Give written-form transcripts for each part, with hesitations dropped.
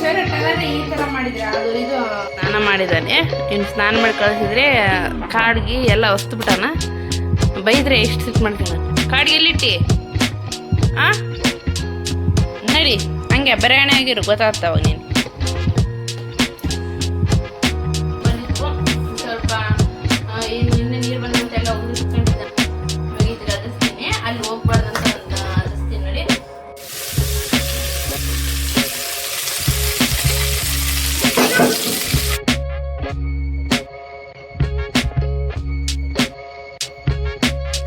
ಈ ಥರ ಮಾಡಿದ್ರೆ ಅದು ಇದು ಸ್ನಾನ ಮಾಡಿದ್ದಾನೆ. ಇನ್ನು ಸ್ನಾನ ಮಾಡಿ ಕಳಿಸಿದ್ರೆ ಕಾಡಿಗೆ ಎಲ್ಲ ಹೊಸ್ತು ಬೈದ್ರೆ ಎಷ್ಟು ಸಿಟ್ಟು ಮಾಡ್ತಾನೆ. ಕಾಡಿಗೆ ಎಲ್ಲಿಟ್ಟಿ ನಡಿ ಹಂಗೆ ಬರೆಹಣೆ ಆಗಿರು ಗೊತ್ತಾಗ್ತಾವ ನೀನು. ಸ್ವಲ್ಪ ನಿನ್ನೆ ನೀರು ಬಂದಂತೆಲ್ಲ ಒಗಿದ್ರೆ ಅದಸ್ತೀನಿ, ಅಲ್ಲಿ ಹೋಗ್ಬಾರ್ದಂತ ಅದಸ್ತೀನಿ ನೋಡಿ.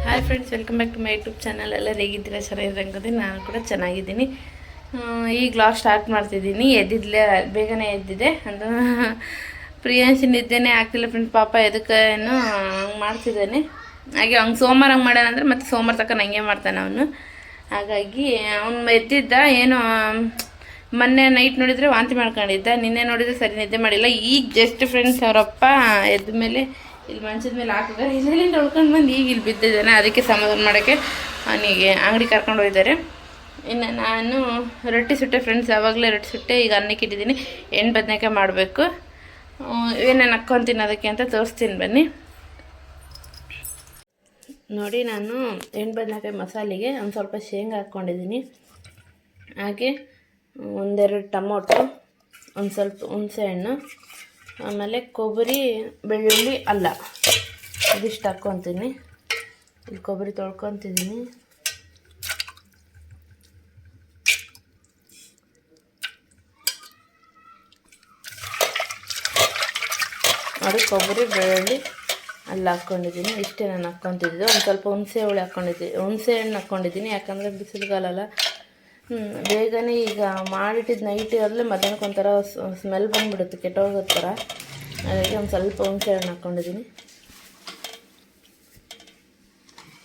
Hi friends, welcome back to my YouTube channel. ಎಲ್ಲ ಹೇಗಿದ್ದೀರಾ? ಚೆನ್ನಾಗಿರಂಗದೆ ನಾನು ಕೂಡ ಚೆನ್ನಾಗಿದ್ದೀನಿ. ಈಗ ವ್ಲಾಗ್ ಸ್ಟಾರ್ಟ್ ಮಾಡ್ತಿದ್ದೀನಿ. ಎದ್ದಿದ್ಲೇ ಬೇಗನೆ ಎದ್ದಿದೆ. ಅದು ಪ್ರಿಯಾಂಶಿ ನಿದ್ದೆನೇ ಆಗ್ತಿಲ್ಲ ಫ್ರೆಂಡ್ಸ್. ಪಾಪ ಎದಕ್ಕೇನೋ ಹಂಗೆ ಮಾಡ್ತಿದ್ದಾನೆ. ಹಾಗೆ ಅವ್ನು ಸೋಮವಾರ ಹಂಗೆ ಮಾಡ್ಯಾನಂದ್ರೆ ಮತ್ತೆ ಸೋಮವಾರ ತಕ್ಕ ಹಂಗೆ ಮಾಡ್ತಾನೆ ಅವನು. ಹಾಗಾಗಿ ಅವ್ನು ಎದ್ದಿದ್ದ ಏನೋ ಮೊನ್ನೆ ನೈಟ್ ನೋಡಿದರೆ ವಾಂತಿ ಮಾಡ್ಕೊಂಡಿದ್ದ, ನಿನ್ನೆ ನೋಡಿದರೆ ಸರಿ ನಿದ್ದೆ ಮಾಡಿಲ್ಲ. ಈಗ ಜಸ್ಟ್ ಫ್ರೆಂಡ್ಸ್ ಅವರಪ್ಪ ಎದ್ದ ಮೇಲೆ ಇಲ್ಲಿ ಮಂಚದ ಮೇಲೆ ಹಾಕಿದ್ದಾರೆ. ಇಲ್ಲಿಂದ ಉಳ್ಕೊಂಡು ಬಂದು ಈಗ ಇಲ್ಲಿ ಬಿದ್ದಿದ್ದಾನೆ. ಅದಕ್ಕೆ ಸಮಾಧಾನ ಮಾಡೋಕ್ಕೆ ಅವನಿಗೆ ಅಂಗಡಿ ಕರ್ಕೊಂಡು ಹೋಗಿದ್ದಾರೆ. ಇನ್ನು ನಾನು ರೊಟ್ಟಿ ಸುಟ್ಟೆ ಫ್ರೆಂಡ್ಸ್, ಯಾವಾಗಲೇ ರೊಟ್ಟಿ ಸುಟ್ಟೆ. ಈಗ ಅನ್ನಕ್ಕೆ ಇಟ್ಟಿದ್ದೀನಿ. ಎಣ್ಣೆ ಬದನೇಕಾಯಿ ಮಾಡಬೇಕು. ಏನೇನು ಹಾಕ್ಕೊಂತೀನಿ ಅದಕ್ಕೆ ಅಂತ ತೋರಿಸ್ತೀನಿ ಬನ್ನಿ ನೋಡಿ. ನಾನು ಎಣ್ಣೆ ಬದನೇಕಾಯಿ ಮಸಾಲೆಗೆ ಒಂದು ಸ್ವಲ್ಪ ಶೇಂಗಾ ಹಾಕ್ಕೊಂಡಿದ್ದೀನಿ. ಹಾಗೆ ಒಂದೆರಡು ಟೊಮೊಟೊ, ಒಂದು ಸ್ವಲ್ಪ ಹುಣಸೆಹಣ್ಣು, ಆಮೇಲೆ ಕೊಬ್ಬರಿ, ಬೆಳ್ಳುಳ್ಳಿ, ಅಲ್ಲ ಇದಿಷ್ಟು ಹಾಕ್ಕೊತೀನಿ. ಇಲ್ಲಿ ಕೊಬ್ಬರಿ ತೊಳ್ಕೊತಿದ್ದೀನಿ. ಅದು ಕೊಬ್ಬರಿ, ಬೆಳ್ಳುಳ್ಳಿ, ಅಲ್ಲಿ ಹಾಕ್ಕೊಂಡಿದ್ದೀನಿ. ಇಷ್ಟೇ ನಾನು ಹಾಕ್ಕೊತಿದ್ದೆ. ಒಂದು ಸ್ವಲ್ಪ ಹುಣಸೆ ಹುಳಿ ಹಾಕ್ಕೊಂಡಿದ್ದೀನಿ, ಹುಣಸೆ ಹಣ್ಣು ಹಾಕ್ಕೊಂಡಿದ್ದೀನಿ. ಯಾಕಂದರೆ ಬಿಸಿಲುಗಾಲಲ್ಲ ಬೇಗನೆ ಈಗ ಮಾಡಿಟ್ಟಿದ್ದು ನೈಟ್ ಇರಲಿ ಮಧ್ಯಾಹ್ನಕ್ಕೆ ಒಂಥರ ಸ್ಮೆಲ್ ಬಂದುಬಿಡುತ್ತೆ, ಕೆಟ್ಟೋಗೋ ಥರ. ಹಾಗಾಗಿ ಒಂದು ಸ್ವಲ್ಪ ಹುಣಸೆ ಹಣ್ಣು ಹಾಕ್ಕೊಂಡಿದ್ದೀನಿ.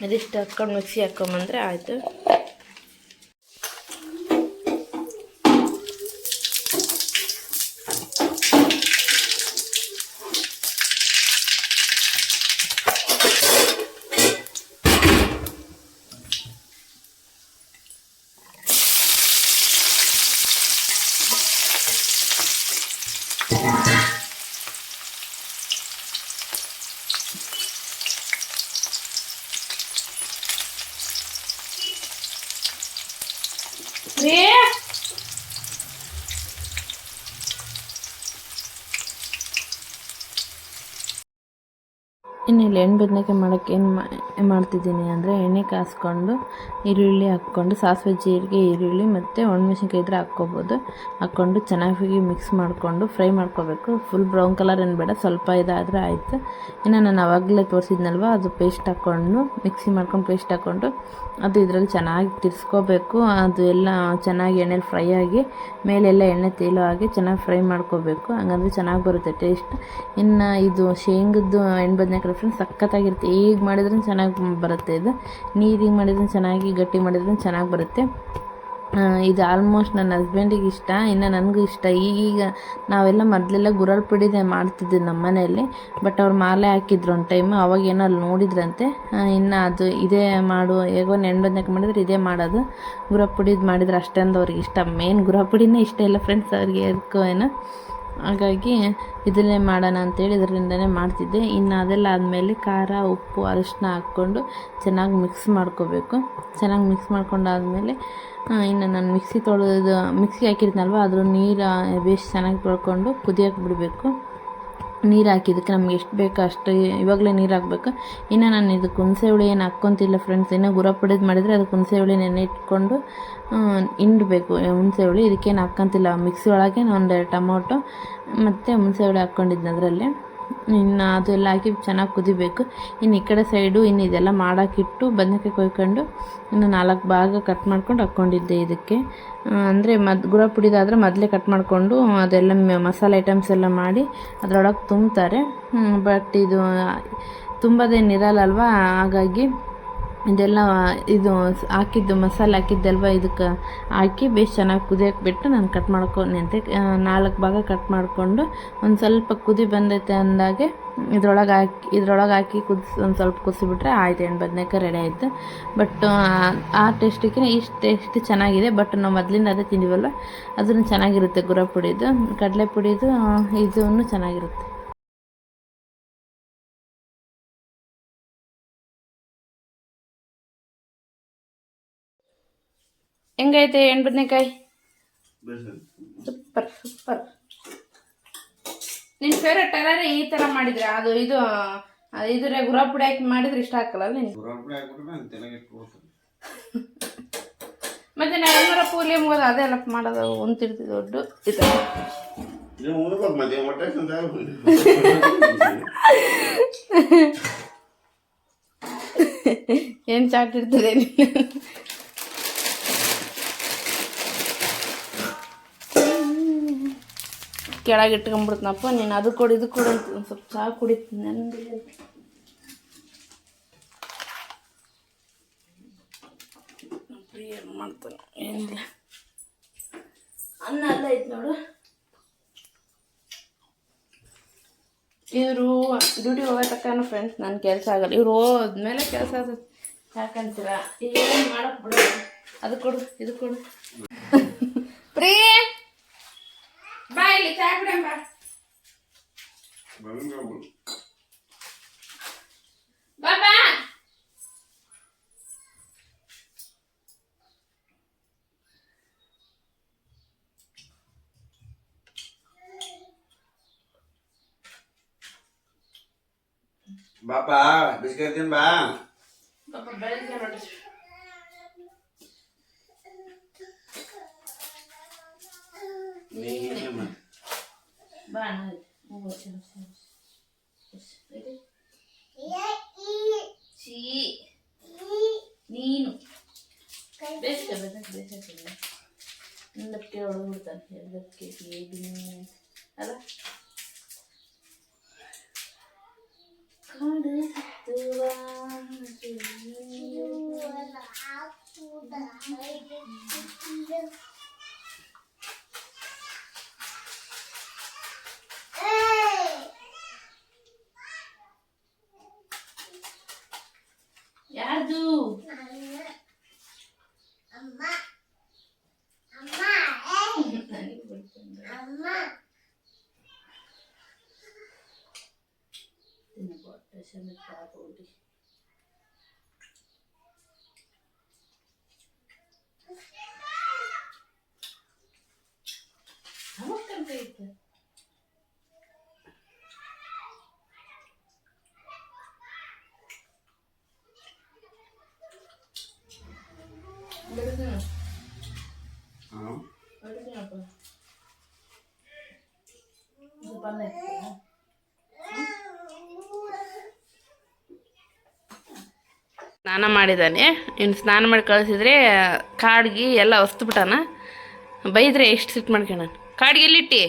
ಇದಿಷ್ಟು ಹಾಕ್ಕೊಂಡು ಮಿಕ್ಸಿ ಹಾಕ್ಕೊಂಬಂದರೆ ಆಯಿತು. ಇನ್ನು ಇಲ್ಲಿ ಎಣ್ಣೆ ಬದನೇಕಾಯಿ ಮಾಡೋಕ್ಕೆ ಏನು ಮಾಡ್ತಿದ್ದೀನಿ ಅಂದರೆ, ಎಣ್ಣೆ ಕಾಸ್ಕೊಂಡು ಈರುಳ್ಳಿ ಹಾಕ್ಕೊಂಡು, ಸಾಸಿವೆ, ಜೀರಿಗೆ, ಈರುಳ್ಳಿ ಮತ್ತು ಒಣಮೆಣಸಿನ್ಕಾಯಿ ಇದ್ದರೆ ಹಾಕ್ಕೊಬೋದು. ಹಾಕ್ಕೊಂಡು ಚೆನ್ನಾಗಿ ಮಿಕ್ಸ್ ಮಾಡಿಕೊಂಡು ಫ್ರೈ ಮಾಡ್ಕೋಬೇಕು. ಫುಲ್ ಬ್ರೌನ್ ಕಲರ್ ಏನು ಬೇಡ, ಸ್ವಲ್ಪ ಇದಾದರೆ ಆಯಿತು. ಇನ್ನು ನಾನು ಆವಾಗಲೇ ತೋರಿಸಿದ್ನಲ್ವ, ಅದು ಪೇಸ್ಟ್ ಹಾಕ್ಕೊಂಡು ಮಿಕ್ಸಿ ಮಾಡ್ಕೊಂಡು ಪೇಸ್ಟ್ ಹಾಕ್ಕೊಂಡು ಅದು ಇದರಲ್ಲಿ ಚೆನ್ನಾಗಿ ತಿರ್ಸ್ಕೋಬೇಕು. ಅದು ಎಲ್ಲ ಚೆನ್ನಾಗಿ ಎಣ್ಣೆಲಿ ಫ್ರೈ ಆಗಿ ಮೇಲೆಲ್ಲ ಎಣ್ಣೆ ತೇಲೋ ಹಾಗೆ ಚೆನ್ನಾಗಿ ಫ್ರೈ ಮಾಡ್ಕೋಬೇಕು. ಹಂಗಂದ್ರೆ ಚೆನ್ನಾಗಿ ಬರುತ್ತೆ ಟೇಸ್ಟ್. ಇನ್ನು ಇದು ಶೇಂಗದ್ದು ಎಣ್ಣೆ ಬದನೇಕಾಯಿ ಫ್ರೆಂಡ್ಸ್ ಸಖತ್ತಾಗಿರುತ್ತೆ. ಈಗ ಮಾಡಿದ್ರೆ ಚೆನ್ನಾಗಿ ಬರುತ್ತೆ. ಇದು ನೀರಿಗೆ ಮಾಡಿದ್ರೆ ಚೆನ್ನಾಗಿ, ಗಟ್ಟಿ ಮಾಡಿದ್ರೆ ಚೆನ್ನಾಗಿ ಬರುತ್ತೆ. ಇದು ಆಲ್ಮೋಸ್ಟ್ ನನ್ನ ಹಸ್ಬೆಂಡಿಗೆ ಇಷ್ಟ, ಇನ್ನು ನನಗೂ ಇಷ್ಟ. ಈಗೀಗ ನಾವೆಲ್ಲ ಮೊದಲೆಲ್ಲ ಗುರಳ್ ಪುಡಿದೆ ಮಾಡ್ತಿದ್ವಿ ನಮ್ಮ ಮನೆಯಲ್ಲಿ. ಬಟ್ ಅವ್ರು ಮಾಲೆ ಹಾಕಿದ್ರು ಒಂದು ಟೈಮು, ಅವಾಗೇನೋ ಅಲ್ಲಿ ನೋಡಿದ್ರಂತೆ. ಇನ್ನು ಅದು ಇದೇ ಮಾಡು, ಹೇಗೋ ಎಣ್ಣೆ ಬದನೇಕಾಯಿ ಮಾಡಿದ್ರೆ ಇದೇ ಮಾಡೋದು. ಗುರ ಪುಡಿದು ಮಾಡಿದ್ರೆ ಅಷ್ಟೊಂದು ಅವ್ರಿಗೆ ಇಷ್ಟ. ಮೇನ್ ಗುರ ಪುಡಿನೇ ಇಷ್ಟ ಇಲ್ಲ ಫ್ರೆಂಡ್ಸ್ ಅವ್ರಿಗೆ, ಅದಕ್ಕೂ ಏನೋ. ಹಾಗಾಗಿ ಇದನ್ನೇ ಮಾಡೋಣ ಅಂತೇಳಿ ಇದರಿಂದನೇ ಮಾಡ್ತಿದ್ದೆ. ಇನ್ನು ಅದೆಲ್ಲ ಆದಮೇಲೆ ಖಾರ, ಉಪ್ಪು, ಅರಿಶಿನ ಹಾಕ್ಕೊಂಡು ಚೆನ್ನಾಗಿ ಮಿಕ್ಸ್ ಮಾಡ್ಕೋಬೇಕು. ಚೆನ್ನಾಗಿ ಮಿಕ್ಸ್ ಮಾಡ್ಕೊಂಡಾದಮೇಲೆ ಇನ್ನು ನಾನು ಮಿಕ್ಸಿ ಹಾಕಿರ್ತೀನಲ್ವ, ಅದ್ರ ನೀರು ಬೇಸ್ ಚೆನ್ನಾಗಿ ತೊಳ್ಕೊಂಡು ಕುದಿಯೋಕೆ ಬಿಡಬೇಕು. ನೀರು ಹಾಕಿದ್ದಕ್ಕೆ ನಮ್ಗೆ ಎಷ್ಟು ಬೇಕೋ ಅಷ್ಟು ಇವಾಗಲೇ ನೀರು ಹಾಕಬೇಕು. ಇನ್ನು ನಾನು ಇದಕ್ಕೆ ಹುಣಸೆ ಹುಳಿ ಏನು ಹಾಕ್ಕೊತಿಲ್ಲ ಫ್ರೆಂಡ್ಸ್. ಇನ್ನು ಗುರ ಪುಡಿದು ಮಾಡಿದರೆ ಅದಕ್ಕೆ ಹುಣಸೆ ಹುಳಿ ನೆನೆ ಇಟ್ಕೊಂಡು ಹಿಂಡಬೇಕು ಹುಣಸೆ ಹುಳಿ. ಇದಕ್ಕೇನು ಹಾಕ್ಕೊಂತಿಲ್ಲ. ಮಿಕ್ಸಿ ಒಳಗೆ ಒಂದು ಟೊಮೊಟೊ ಮತ್ತು ಹುಣಸೆ ಹುಳಿ ಹಾಕ್ಕೊಂಡಿದ್ದೆ ಅದರಲ್ಲೇ. ಇನ್ನು ಅದೆಲ್ಲ ಹಾಕಿ ಚೆನ್ನಾಗಿ ಕುದಿಬೇಕು. ಇನ್ನು ಈ ಕಡೆ ಸೈಡು ಇನ್ನು ಇದೆಲ್ಲ ಮಾಡೋಕ್ಕಿಟ್ಟು ಬದನೇಕಾಯಿ ಕೊಯ್ಕೊಂಡು ಇನ್ನು 4 ಭಾಗ ಕಟ್ ಮಾಡ್ಕೊಂಡು ಹಾಕ್ಕೊಂಡಿದ್ದೆ ಇದಕ್ಕೆ. ಅಂದರೆ ಗುರ ಪುಡಿದಾದರೆ ಮೊದಲೇ ಕಟ್ ಮಾಡಿಕೊಂಡು ಅದೆಲ್ಲ ಮಸಾಲೆ ಐಟಮ್ಸ್ ಎಲ್ಲ ಮಾಡಿ ಅದರೊಳಗೆ ತುಂಬ್ತಾರೆ. ಬಟ್ ಇದು ತುಂಬೋದೇನಿರಲ್ಲಲ್ವ, ಹಾಗಾಗಿ ಇದೆಲ್ಲ ಇದು ಹಾಕಿದ್ದು ಮಸಾಲೆ ಹಾಕಿದ್ದಲ್ವ ಇದಕ್ಕೆ ಹಾಕಿ ಬೇಸ್ ಚೆನ್ನಾಗಿ ಕುದಿಯೋಕೆ ಬಿಟ್ಟು ನಾನು ಕಟ್ ಮಾಡ್ಕೊಂಡೆ 4 ಭಾಗ ಕಟ್ ಮಾಡಿಕೊಂಡು ಒಂದು ಸ್ವಲ್ಪ ಕುದಿ ಬಂದೈತೆ ಅಂದಾಗೆ ಇದ್ರೊಳಗೆ ಹಾಕಿ ಒಂದು ಸ್ವಲ್ಪ ಕುದಿಸಿಬಿಟ್ರೆ ಆಯ್ತು. ಎಣ್ಣೆ ಬದನೇಕಾಯಿ ರೆಡಿ ಆಯಿತು. ಬಟ್ ಆ ಟೇಸ್ಟಿಗೆ ಇಷ್ಟು ಟೇಸ್ಟ್ ಚೆನ್ನಾಗಿದೆ. ಬಟ್ ನಾವು ಮೊದಲಿಂದ ಅದೇ ತಿಂದಿವಲ್ಲ, ಅದನ್ನು ಚೆನ್ನಾಗಿರುತ್ತೆ. ಗುರ ಪುಡಿದು, ಕಡಲೆ ಪುಡಿದು ಇದನ್ನು ಚೆನ್ನಾಗಿರುತ್ತೆ. ಹೆಂಗೈತೆ ಎಣ್ಣೆ ಬದನೇಕಾಯಿ? Super super. ನಿನ್ನ ಫೇವ್ರೆಟ್ ಅಲ್ಲಾರೆ ಈ ಥರ ಮಾಡಿದ್ರೆ ಅದು ಇದ್ರೆ ಗುರ ಪುಡಿ ಹಾಕಿ ಮಾಡಿದ್ರೆ ಇಷ್ಟ ಹಾಕಲ್ಲ ನೀನು? ಮತ್ತೆ ನಾನು ಏನಾರ ಪೂಲಿ ಮುಗೋದು ಅದೆಲ್ಲ ಮಾಡೋದು ಉಂತಿರ್ತಿ ದೊಡ್ಡ ಏನು ಚಾಟ್ ಇರ್ತದೆ ಕೆಳಗೆ ಇಟ್ಕೊಂಡ್ಬಿಡ್ತನಪ್ಪ. ನೀನು ಅದು ಕೊಡು ಇದು ಕೊಡು ಅಂತ ಒಂದು ಸ್ವಲ್ಪ ಚಹಾ ಕುಡಿತೀನಿ. ನನಗೆ ಏನು ಮಾಡ್ತಾನೆ ಏನಿಲ್ಲ. ಅನ್ನ ಅಲ್ಲ ಐತೆ ನೋಡು. ಇವರು ಡ್ಯೂಟಿಗೆ ಹೋಗೋ ತಕ್ಕನೂ ಫ್ರೆಂಡ್ಸ್ ನನ್ನ ಕೆಲಸ ಆಗಲ್ಲ. ಇವ್ರು ಹೋದ್ಮೇಲೆ ಕೆಲಸ ಅದು ಯಾಕಂತೀರ? ಏನು ಮಾಡಕ್ಕೆ ಬಿಡ. ಅದು ಕೊಡು ಇದು ಕೊಡು. ಪ್ರೀ ಬಾ ಇಲ್ಲಿ ಚಾ ಕುಡಿಯಂ ಬಾ. ಬಾಬಾ ಬಾಪಾ ಬಿಸ್ಕೆಟ್ ತಿನ್ ಬಾ. ಬಾಬಾ ಬೆಳಗ್ಗೆ ನೋಡಿ ಬಾ ನೀನು ಬೇಸಕ್ಕೆ ಹೊಡೆದ್ಬಿಡ್ತಾನೆ ಎಲ್ಲಕ್ಕೆ ಅಲ್ಲ. ಯಾರ್ದು? ಸ್ನಾನ ಮಾಡಿದ್ದಾನೆ. ಇನ್ನು ಸ್ನಾನ ಮಾಡಿ ಕಳಿಸಿದ್ರೆ ಕಾಡ್ಗಿ ಎಲ್ಲ ಹೊಸ್ತು ಬೈದ್ರೆ ಎಷ್ಟು ಸಿಟ್ಟು ಮಾಡ್ಕೊಂಡು ಕಾಡ್ಗೆ ಎಲ್ಲಿಟ್ಟಿ?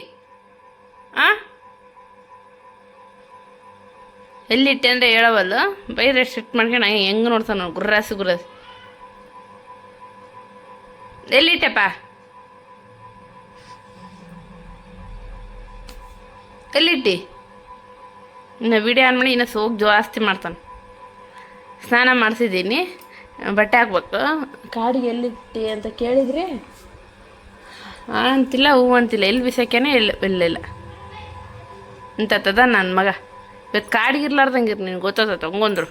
ಎಲ್ಲಿಟ್ಟೆ ಅಂದರೆ ಹೇಳವಲ್ಲ. ಬೈದ್ರೆ ಎಷ್ಟು ಸಿಟ್ಟು ಮಾಡ್ಕೊಂಡು ಹೆಂಗೆ ನೋಡ್ತಾನ ಗುರ್ರಾಸಿ ಎಲ್ಲಿಟ್ಟೆಪ್ಪ? ಎಲ್ಲಿಟ್ಟಿ? ಇನ್ನು ವಿಡಿಯೋ ಆನ್ ಮಾಡಿ ಇನ್ನು ಸೋಗ್ ಜಾಸ್ತಿ ಮಾಡ್ತಾನೆ. ಸ್ನಾನ ಮಾಡಿಸಿದ್ದೀನಿ, ಬಟ್ಟೆ ಹಾಕ್ಬೇಕು. ಕಾಡಿಗೆ ಎಲ್ಲಿಟ್ಟಿ ಅಂತ ಕೇಳಿದರೆ ಅಂತಿಲ್ಲ, ಹೂ ಅಂತಿಲ್ಲ. ಎಲ್ಲಿ ಬಿಸಾಕ್ಯಾನೆ ಇಲ್ಲ ಇಂಥದ ನನ್ನ ಮಗ. ಇವತ್ತು ಕಾಡಿಗೆ ಇರ್ಲಾರ್ದಂಗಿರು ನೀನು ಗೊತ್ತಾಗ್ತದೆ ಹಂಗೊಂದ್ರು.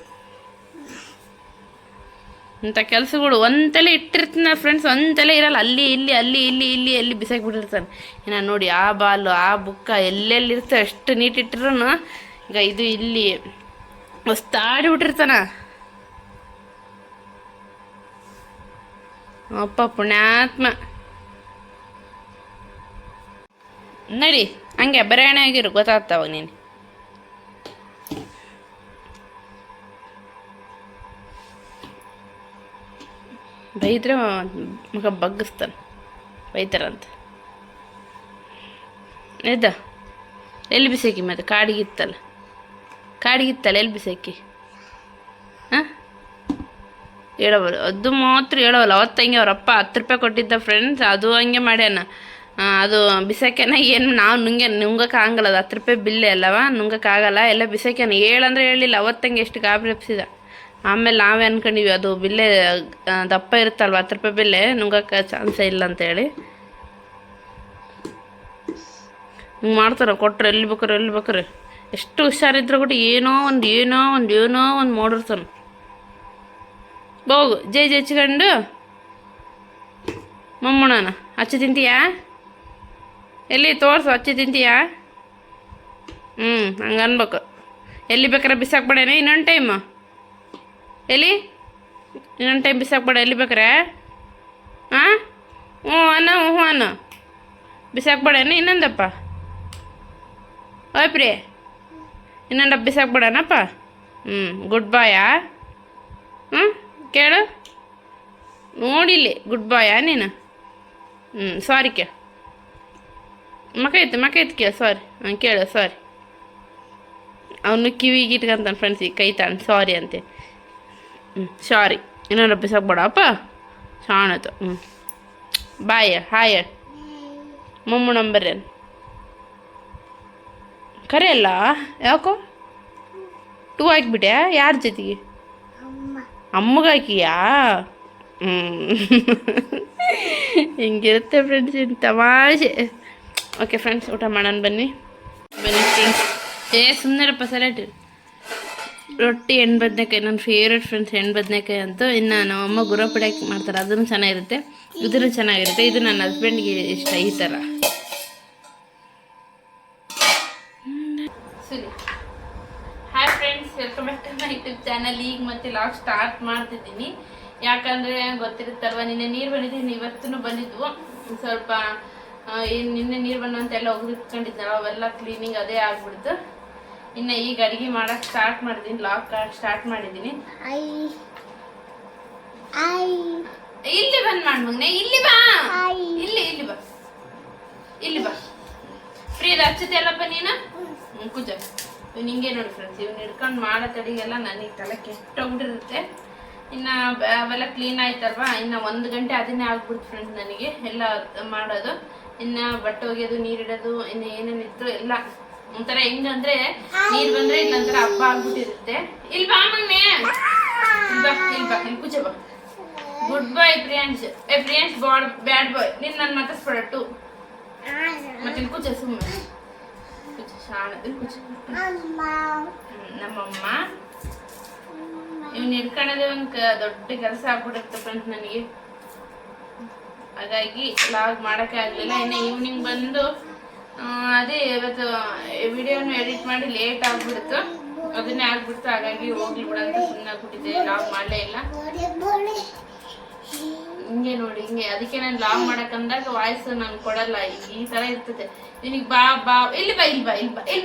ಇಂಥ ಕೆಲಸಗಳು ಒಂದೆಲೆ ಇಟ್ಟಿರ್ತೀನಿ ಫ್ರೆಂಡ್ಸ್, ಒಂದೆಲೆ ಇರಲ್ಲ. ಅಲ್ಲಿ ಇಲ್ಲಿ ಅಲ್ಲಿ ಇಲ್ಲಿ ಇಲ್ಲಿ ಎಲ್ಲಿ ಬಿಸಾಕಿಬಿಟ್ಟಿರ್ತಾನೆ. ಇನ್ನು ನೋಡಿ ಆ ಬಾಲು ಆ ಬುಕ್ಕ ಎಲ್ಲೆಲ್ಲಿರ್ತವೆ ಅಷ್ಟು ನೀಟ್ ಇಟ್ಟಿರೂ ಈಗ ಇದು ಇಲ್ಲಿ ಹೊಸ್ತಾಡಿ ಬಿಟ್ಟಿರ್ತಾನ. ಅಪ್ಪ ಪುಣ್ಯಾತ್ಮ. ನಡಿ ಹಂಗೆ ಬರೆಯಣೆ ಆಗಿರು, ಗೊತ್ತಾಗ್ತಾವ ನೀನು. ಬೈದ್ರೆ ಮಗ ಬಗ್ಗಿಸ್ತಾನೆ, ಬೈತಾರಂತ. ಎದ್ದ ಎಲ್ಲಿ ಬಿಸಾಕಿ? ಮತ್ತೆ ಕಾಡಿಗಿತ್ತಲ್ಲ ಎಲ್ಲಿ ಬಿಸಾಕಿ? ಹಾಂ ಹೇಳವಲ್ಲ, ಅದು ಮಾತ್ರ ಹೇಳವಲ್ಲ. ಅವತ್ತು ಹಂಗೆ ಅವರಪ್ಪ 10 ರೂಪಾಯಿ ಕೊಟ್ಟಿದ್ದ ಫ್ರೆಂಡ್ಸ್, ಅದು ಹಂಗೆ ಮಾಡ್ಯಾನ. ಅದು ಬಿಸಾಕ್ಯಾನ. ಏನು ನಾವು ನುಂಗಕ್ಕಾಗಲ್ಲ, ಅದು 10 ರೂಪಾಯಿ ಬಿಲ್ಲೆ ಅಲ್ಲವ, ನುಂಗಕ್ಕಾಗಲ್ಲ, ಎಲ್ಲ ಬಿಸಾಕ್ಯಾನ. ಹೇಳಂದ್ರೆ ಹೇಳಿಲ್ಲ, ಅವತ್ತಂಗೆ ಎಷ್ಟು ಗಾಬರಿ ಎಪ್ಸಿದ. ಆಮೇಲೆ ನಾವೇ ಅನ್ಕೊಂಡಿವಿ ಅದು ಬಿಲ್ಲೆ ದಪ್ಪ ಇರುತ್ತಲ್ವ 10 ರೂಪಾಯಿ ಬಿಲ್ಲೆ, ನುಂಗಕ್ಕೆ ಚಾನ್ಸೇ ಇಲ್ಲ ಅಂತೇಳಿ ಹಿಂಗೆ ಮಾಡ್ತಾರೆ. ಕೊಟ್ರೆ ಎಲ್ಲಿ ಬೇಕಾರೆ ಎಷ್ಟು ಹುಷಾರಿದ್ರೆ ಕೂಡ ಏನೋ ಒಂದು ಮಾಡಿರ್ತಾನೆ. ಹೋಗು ಜೈ ಹಚ್ಕೊಂಡು ಮಮ್ಮಣ್ಣನ ಹಚ್ಚಿ ತಿಂತೀಯಾ? ಎಲ್ಲಿ ತೋರಿಸು, ಹಚ್ಚಿ ತಿಂತೀಯಾ? ಹಂಗೆ ಅನ್ಬೇಕು. ಎಲ್ಲಿ ಬೇಕಾರೆ ಬಿಸಾಕ್ಬೇಡೇನೆ ಇನ್ನೊಂದು ಟೈಮ್. ಎಲ್ಲಿ ಇನ್ನೊಂದು ಟೈಮ್ ಬಿಸಾಕ್ಬೇಡ, ಎಲ್ಲಿ ಬೇಕಾರೆ. ಹಾಂ ಹ್ಞೂ ಅನ್ನ ಬಿಸಾಕ್ಬೇಡೇನೆ ಇನ್ನೊಂದಪ್ಪ. ಓಯ್ ಪ್ರಿಯ, ಇನ್ನೊಂದು ಬಿಸಾಕ್ಬೇಡನಪ್ಪ. ಗುಡ್ ಬಾಯಾ? ಕೇಳು, ನೋಡಿಲ್ಲಿ ಗುಡ್ ಬಾಯಾ ನೀನು? ಸಾರಿ ಮಕ್ಕೈತೆ ಕೇಳು. ಸಾರಿ ಕೇಳು, ಸಾರಿ. ಅವನು ಕಿವಿಗೆ ಇಟ್ಕೊಂತಾನೆ ಫ್ರೆಂಡ್ಸ್, ಈಗ ಕೈ ತಾನು ಸಾರಿ ಅಂತೆ. ಸಾರಿ, ಇನ್ನೊಂದು ಬಿಸಾಕ್ಬೇಡಪ್ಪ. ಸಾಣತು. ಬಾಯ್ ಹಾಯ್ ಮಮ್ಮು ನಂಬರ್ ಏನು ಕರೆಯಲ್ಲ ಯಾಕೋ? 2 ಹಾಕ್ಬಿಟ್ಯಾ? ಯಾರ ಜೊತೆಗೆ? ಅಮ್ಮಗೆ ಹಾಕಿಯಾ? ಹಿಂಗಿರುತ್ತೆ ಫ್ರೆಂಡ್ಸ್, ಇನ್ನು ತಮಾಷೆ. ಓಕೆ ಫ್ರೆಂಡ್ಸ್, ಊಟ ಮಾಡೋಣ ಬನ್ನಿ ಫ್ರೆಂಡ್ಸ್. ಸುಮ್ಮನೆರಪ್ಪ ಸೆಲೆಕ್ಟ್ ರೊಟ್ಟಿ ಹೆಣ್ಣು ಬದನೆಕಾಯಿ, ನನ್ನ ಫೇವ್ರೆಟ್ ಫ್ರೆಂಡ್ಸ್ ಹೆಣ್ಣು ಬದನೆಕಾಯಿ ಅಂತೂ. ಇನ್ನು ನಮ್ಮಮ್ಮ ಗುರಪುಡಿ ಹಾಕಿ ಮಾಡ್ತಾರೆ, ಅದನ್ನು ಚೆನ್ನಾಗಿರುತ್ತೆ, ಇದನ್ನು ಚೆನ್ನಾಗಿರುತ್ತೆ. ಇದು ನನ್ನ ಹಸ್ಬೆಂಡ್ಗೆ ಇಷ್ಟ ಈ ಥರ. ಸರಿ, hi friends, welcome back to my YouTube channel. ಈಗ ಮತ್ತೆ ಲಾಗ್ ಸ್ಟಾರ್ಟ್ ಮಾಡ್ತಿದ್ದೀನಿ. ಯಾಕಂದರೆ ಗೊತ್ತಿರುತ್ತಲ್ವ, ನಿನ್ನೆ ನೀರು ಬಂದಿದ್ದೀನಿ, ಇವತ್ತೂ ಬಂದಿದ್ವು. ಸ್ವಲ್ಪ ನಿನ್ನೆ ನೀರು ಬಂದಂತೆಲ್ಲ ಒಗ್ದಿಟ್ಕೊಂಡಿದ್ನಲ್ಲ, ಅವೆಲ್ಲ ಕ್ಲೀನಿಂಗ್ ಅದೇ ಆಗ್ಬಿಡ್ತು. ಇನ್ನು ಈಗ ಅಡುಗೆ ಮಾಡೋಕ್ಕೆ ಸ್ಟಾರ್ಟ್ ಮಾಡಿದ್ದೀನಿ, ಲಾಗ್ ಸ್ಟಾರ್ಟ್ ಮಾಡಿದ್ದೀನಿ. ಇಲ್ಲಿ ಬಂದು ಮಾಡ್ಮಗ್ನೆ, ಇಲ್ಲಿ ಬಾ, ಇಲ್ಲಿ ಬಾ ಫ್ರೀದ ಹಚ್ಚತೆ ಅಲ್ಲಪ್ಪ ನೀನು. ಕುಜ ಇವ್ ನಿಂಗೆ ನೋಡಿ ಫ್ರೆಂಡ್ಸ್, ಇವ್ನು ಹಿಡ್ಕೊಂಡು ಮಾಡೋ ತಡಿಗೆಲ್ಲ ನನಗೆ ತಲೆ ಕೆಟ್ಟೋಗ್ಬಿಟ್ಟಿರುತ್ತೆ. ಇನ್ನು ಅವೆಲ್ಲ ಕ್ಲೀನ್ ಆಯ್ತಲ್ವಾ, ಇನ್ನು 1 ಗಂಟೆ ಅದನ್ನೇ ಆಗ್ಬಿಡ್ತು ಫ್ರೆಂಡ್ಸ್ ನನಗೆ ಎಲ್ಲ ಮಾಡೋದು. ಇನ್ನು ಬಟ್ಟೆ ಒಗೆಯೋದು, ನೀರಿಡೋದು, ಇನ್ನು ಏನೇನಿತ್ತು ಎಲ್ಲ ಒಂಥರ ಹೆಂಗಂದ್ರೆ ನೀರು ಬಂದ್ರೆ ಇಲ್ಲೊಂಥರ ಹಬ್ಬ ಆಗ್ಬಿಟ್ಟಿರುತ್ತೆ. ಇಲ್ಲಿ ಬಾ ಮಗ್ನೆ, ಇಲ್ಲಿ ಕುಚ ಬಾ. ಗುಡ್ ಬಾಯ್ ಪ್ರಿಯಾಂಶ್. ಪ್ರಿಯಾಂಶ್ ಬ್ಯಾಡ್ ಬಾಯ್. ನೀನು ನನ್ನ ಮಾತಾಡ್ಸ್ಬೇಡ 2. ಮತ್ತೆ ಇಲ್ಲಿ ಕುಚ ಸುಮ್ಮನೆ ನಮ್ಮಮ್ಮ ಇವ್ನ ಹಿಡ್ಕೊಳ್ಳೋದೇ ಒಂದು ದೊಡ್ಡ ಕೆಲಸ ಆಗ್ಬಿಡುತ್ತೆ ಫ್ರೆಂಡ್ಸ್ ನನಗೆ. ಹಾಗಾಗಿ ಲಾಗ್ ಮಾಡೋಕ್ಕೆ ಆಗಲಿಲ್ಲ. ಇನ್ನು ಈವ್ನಿಂಗ್ ಬಂದು ಅದೇ ಇವತ್ತು ವಿಡಿಯೋನು ಎಡಿಟ್ ಮಾಡಿ ಲೇಟ್ ಆಗ್ಬಿಡ್ತು, ಅದನ್ನೇ ಆಗ್ಬಿಡ್ತು. ಹಾಗಾಗಿ ಹೋಗ್ಲಿ ಬಿಡಂತ ಸುಮ್ಮನೆ ಆಗ್ಬಿಟ್ಟಿದ್ದೆ, ಲಾಗ್ ಮಾಡಲೇ ಇಲ್ಲ. ಹಿಂಗೆ ನೋಡಿ, ಹಿಂಗೆ ಅದಕ್ಕೆ ನಾನು ಲಾಗ್ ಮಾಡಕ್ಕಂದಾಗ ವಾಯ್ಸ್ ನಾನು ಕೊಡಲ್ಲ, ಈ ಥರ ಇರ್ತದೆ. ನಿನಗೆ ಬಾ ಇಲ್ಲಿ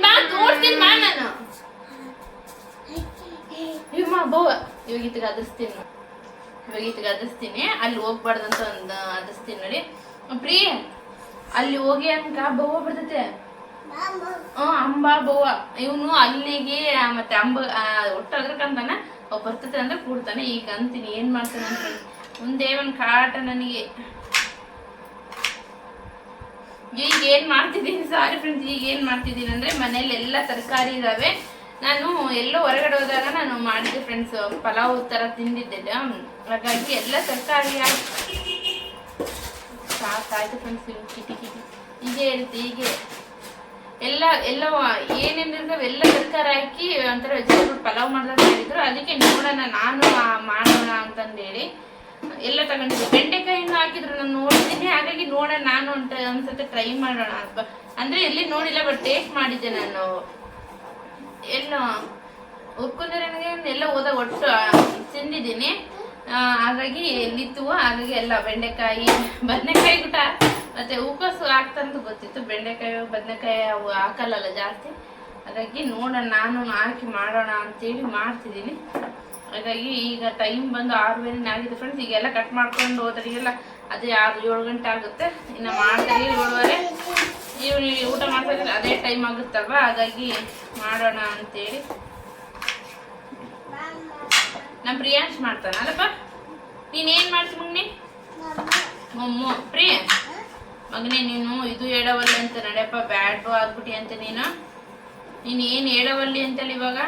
ಬಾ ತೋರ್ತೀನಿ ಬಾ. ನಾನು ಇವಾಗ ಅದಿಸ್ತೀನಿ, ಅಲ್ಲಿ ಹೋಗ್ಬಾರ್ದಂತ ಒಂದು ಅದಿಸ್ತೀನಿ ನೋಡಿ. ಪ್ರಿಯ ಅಲ್ಲಿ ಹೋಗಿ ಅನ್ಕ ಬವ್ವ ಬರ್ತೈತೆ. ಅಂಬ ಬವ್ವ ಇವನು ಅಲ್ಲಿಗೆ ಮತ್ತೆ ಅಂಬ ಒಟ್ಟು ಅದ್ರಕಂತಾನ ಅವ್ ಬರ್ತೈತೆ ಅಂದ್ರೆ ಕೂಡ್ತಾನೆ. ಈಗ ಅಂತೀನಿ ಏನ್ ಮಾಡ್ತಾನೆ ಅಂತ ಮುಂದೆ ಒಂದು ಕಾಟ ನನಗೆ. ಈಗ ಏನ್ ಮಾಡ್ತಿದ್ದೀನಿ, ಸಾರಿ ಫ್ರೆಂಡ್ಸ್, ಈಗ ಏನ್ ಮಾಡ್ತಿದ್ದೀನಿ ಅಂದ್ರೆ ಮನೇಲಿ ಎಲ್ಲ ತರಕಾರಿ ಇದಾವೆ. ನಾನು ಎಲ್ಲೋ ಹೊರಗಡೆ ಹೋದಾಗ ನಾನು ಮಾಡಿದ್ದೆ ಫ್ರೆಂಡ್ಸ್, ಪಲಾವ್ ತರ ತಿಂದಿದ್ದೆ. ಹಾಗಾಗಿ ಎಲ್ಲ ತರಕಾರಿ ಸಾಕಾಯ್ತು ಫ್ರೆಂಡ್ಸ್. ಕಿಟಿ ಹೀಗೆ ಇರುತ್ತೆ, ಹೀಗೆ ಎಲ್ಲ ಏನೇನಿರ್ತವೆ ಎಲ್ಲ ತರಕಾರಿ ಹಾಕಿ ಒಂಥರ ವೆಜಿಟೇಬಲ್ ಪಲಾವ್ ಮಾಡ್ದಾಗ ಹೇಳಿದ್ರು. ಅದಕ್ಕೆ ನೋಡೋಣ ನಾನು ಮಾಡೋಣ ಅಂತಂದೇಳಿ ಎಲ್ಲ ತಗೊಂಡಿದ್ದೆ. ಬೆಂಡೆಕಾಯಿನೂ ಹಾಕಿದ್ರು, ನಾನು ನೋಡ್ತೀನಿ. ಹಾಗಾಗಿ ನೋಡೋಣ ನಾನು ಒಂದ್ಸತಿ ಟ್ರೈ ಮಾಡೋಣ ಅಂತ ಅಂದ್ರೆ ಎಲ್ಲಿ ನೋಡಿಲ್ಲ, ಬಟ್ ಟೇಸ್ಟ್ ಮಾಡಿದ್ದೆ ನಾನು. ಎಲ್ಲ ಹುರ್ಕೊಂಡ್ರೆ ಎಲ್ಲ ಹೋದಾಗ ಒಟ್ಟು ತಿಂದಿದ್ದೀನಿ. ಹಾಗಾಗಿ ಎಲ್ಲಿತ್ತು, ಹಾಗಾಗಿ ಎಲ್ಲ ಬೆಂಡೆಕಾಯಿ ಬದನೆಕಾಯಿ ಗುಟ ಮತ್ತೆ ಹೂಕೋಸು ಹಾಕ್ತಂತ ಗೊತ್ತಿತ್ತು. ಬೆಂಡೆಕಾಯಿ ಬದನೆಕಾಯಿ ಅವು ಹಾಕಲ್ಲ ಜಾಸ್ತಿ. ಹಾಗಾಗಿ ನೋಡೋಣ ನಾನು ಹಾಕಿ ಮಾಡೋಣ ಅಂತೇಳಿ ಮಾಡ್ತಿದ್ದೀನಿ. ಹಾಗಾಗಿ ಈಗ ಟೈಮ್ ಬಂದು 6:30 ಆಗಿದೆ ಫ್ರೆಂಡ್ಸ್. ಈಗೆಲ್ಲ ಕಟ್ ಮಾಡ್ಕೊಂಡು ಹೋದ್ರಿಗೆಲ್ಲ ಅದೇ 6-7 ಗಂಟೆ ಆಗುತ್ತೆ. ಇನ್ನು ಮಾಡ್ತಾರೆ 7:30. ಇವ್ನಿಗೆ ಊಟ ಮಾಡ್ತಾರೆ ಅದೇ ಟೈಮ್ ಆಗುತ್ತಲ್ವ, ಹಾಗಾಗಿ ಮಾಡೋಣ ಅಂತೇಳಿ. ನಮ್ಮ ಪ್ರಿಯಾಂಶ್ ಮಾಡ್ತಾನಲ್ಲಪ್ಪ. ನೀನೇನು ಮಾಡ್ತಿ ಮಗನೇ? ಮೊಮ್ಮು ಪ್ರಿಯ ಮಗನೇ, ನೀನು ಇದು ಹೇಳವಲ್ಲಿ ಅಂತ ನಡೆಯಪ್ಪ, ಬ್ಯಾಡ್ ಬೋ ಆಗ್ಬಿಟ್ಟಿ ಅಂತ ನೀನು ಏನು ಹೇಳವಲ್ಲಿ ಅಂತೇಳಿ ಇವಾಗ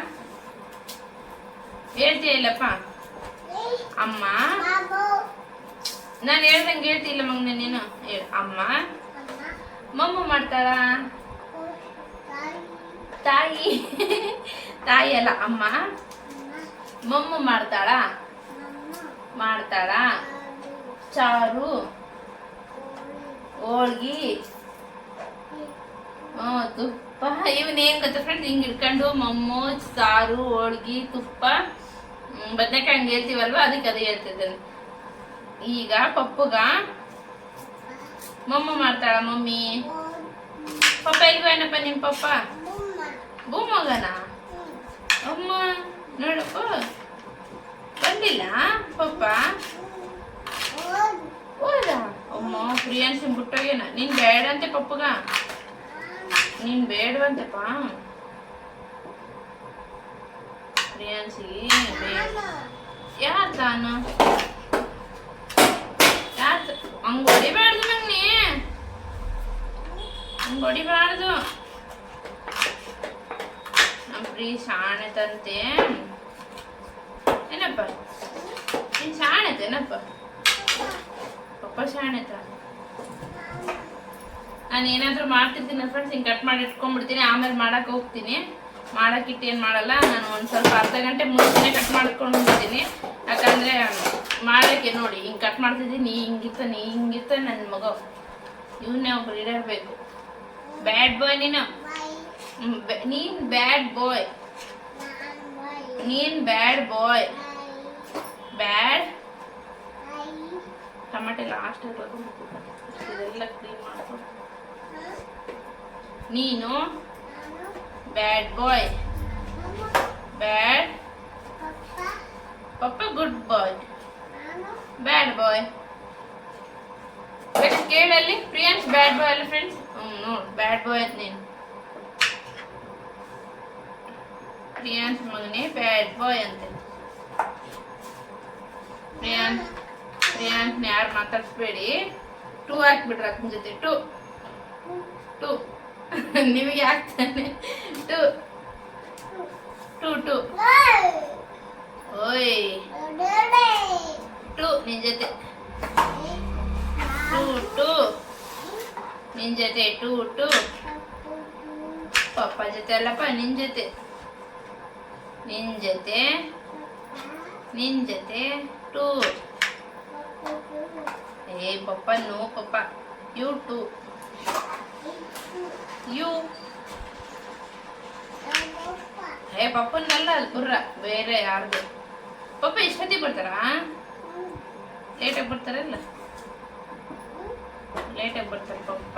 ಹೇಳ್ತೀಯ ಇಲ್ಲಪ್ಪ? ಅಮ್ಮ ನಾನು ಹೇಳ್ದಂಗೆ ಹೇಳ್ತಿಲ್ಲ ಮಗನೇ ನೀನು. ಅಮ್ಮ ಮಮ್ಮು ಮಾಡ್ತಾಳ, ತಾಯಿ ತಾಯಿ ಅಲ್ಲ ಅಮ್ಮ ಮಮ್ಮು ಮಾಡ್ತಾಳ ಚಾರು ಹೋಳ್ಗಿ ತುಪ್ಪ. ಇವನೇನು ಗೊತ್ತಾ ಫ್ರೆಂಡ್ಸ್, ಹಿಂಗೆ ಇಟ್ಕೊಂಡು ಮಮ್ಮು ಸಾರು ಹೋಳ್ಗಿ ತುಪ್ಪ ಬದನೆಕಾಯಿ ಹಂಗೆ ಹೇಳ್ತೀವಲ್ವ, ಅದಕ್ಕೆ ಅದು ಹೇಳ್ತಿದ್ದೇನೆ. ಈಗ ಪಪ್ಪುಗ ಮಮ್ಮು ಮಾಡ್ತಾಳ ಮಮ್ಮಿ. ಪಪ್ಪ ಎಲ್ಗೂ ಏನಪ್ಪ ನಿಮ್ಮ ಪಪ್ಪ? ಬೂಮಗನ ಅಮ್ಮ ನೋಡಪ್ಪ ಬಂದಿಲ್ಲ ಪಪ್ಪ. ಹೌದಾ? ಅಮ್ಮ ಪ್ರಿಯಾನ್ಸಿ ಬಿಟ್ಟೋಗೇನ. ನೀನ್ ಬೇಡಂತೆ ಪಪ್ಪಗ, ನೀನ್ ಬೇಡವಂತೆಪ್ಪ ಪ್ರಿಯಾನ್ಸಿ. ಯಾರು ತಾನು ಹಂಗ ಹೊಡಿಬಾರ್ದು ನಂಗೆ, ಹಂಗ ಹೊಡಿಬಾರ್ದು. ನಮ್ಮ ಪ್ರೀ ಶಾಣೆತಂತೆ ಏನಪ್ಪ? ನೀನ್ ಶಾಣೆತೇನಪ್ಪ? ಪಪ್ಪ ಶಾಣೆತ. ನಾನು ಏನಾದರೂ ಮಾಡ್ತಿರ್ತೀನಿ ಫ್ರೆಂಡ್ಸ್, ಹಿಂಗೆ ಕಟ್ ಮಾಡಿ ಇಟ್ಕೊಂಡ್ಬಿಡ್ತೀನಿ, ಆಮೇಲೆ ಮಾಡಕ್ಕೆ ಹೋಗ್ತೀನಿ. ಮಾಡೋಕ್ಕಿಟ್ಟು ಏನು ಮಾಡಲ್ಲ, ನಾನು ಒಂದು ಸ್ವಲ್ಪ ಅರ್ಧ ಗಂಟೆ ಮುಂಚೆನೇ ಕಟ್ ಮಾಡ್ಕೊಂಡು ಬಿಡ್ತೀನಿ. ಯಾಕಂದರೆ ಮಾಡೋಕ್ಕೆ ನೋಡಿ ಹಿಂಗೆ ಕಟ್ ಮಾಡ್ತಿದ್ದೀನಿ, ಹಿಂಗಿರ್ತ ನನ್ನ ಮಗ. ಇವನ್ನೇ ಒಬ್ರು ಇಡಬೇಕು. ಬ್ಯಾಡ್ ಬಾಯ್ ನೀನು, ನೀನು ಬ್ಯಾಡ್ ಬಾಯ್, ನೀನು ಬ್ಯಾಡ್ ಬಾಯ್. ಬ್ಯಾಡ್ ಟಮಾಟೆ ಲಾಸ್ಟ್ ಇದೆಲ್ಲ ಕ್ಲೀನ್ ಮಾಡ್ಕೊಂಡು. ನೀನು ಬ್ಯಾಡ್ ಬಾಯ್, ಬ್ಯಾಡ್ ಪಪ್ಪ ಗುಡ್ ಬಾಯ್, ಬ್ಯಾಡ್ ಬಾಯ್. ಕೇಳಲ್ಲಿ ಪ್ರಿಯಾನ್ಸ್ ಬ್ಯಾಡ್ ಬಾಯ್ ಅಲ್ಲ ಫ್ರೆಂಡ್ಸ್? ನೋಡು ಬ್ಯಾಡ್ ಬಾಯ್ ಅಂತ ನೀನು. ಪ್ರಿಯಾನ್ಸ್ ಮಗನೇ ಬ್ಯಾಡ್ ಬಾಯ್ ಅಂತೆ. ಪ್ರಿಯಾನ್ಸ್ನ ಯಾರು ಮಾತಾಡ್ಸ್ಬೇಡಿ. 2 ಹಾಕ್ಬಿಟ್ರೆ ಅಕ್ಕನ ಜೊತೆ 2 ನಿಮಗೆ ಹಾಕ್ತಾನೆ 2 ಓಯ್ 2 ನಿನ್ ಜೊತೆ 2 ನಿನ್ ಜೊತೆ 2 ಪಪ್ಪ ಜೊತೆ ಅಲ್ಲಪ್ಪ, ನಿನ್ ಜೊತೆ 2. ಏ ಪಪ್ಪ ನೋ ಪಪ್ಪ, ಯು 2 ಯು. ಏ ಪಪ್ಪನಲ್ಲ ಅಲ್ಲಿ ಬುರ್ರ ಬೇರೆ ಯಾರ್ದು. ಪಪ್ಪ ಎಷ್ಟೊತ್ತಿಗೆ ಬರ್ತಾರಾ? ಲೇಟಾಗಿ ಬರ್ತಾರಲ್ಲ, ಲೇಟಾಗಿ ಬರ್ತಾರೆ ಪಪ್ಪ.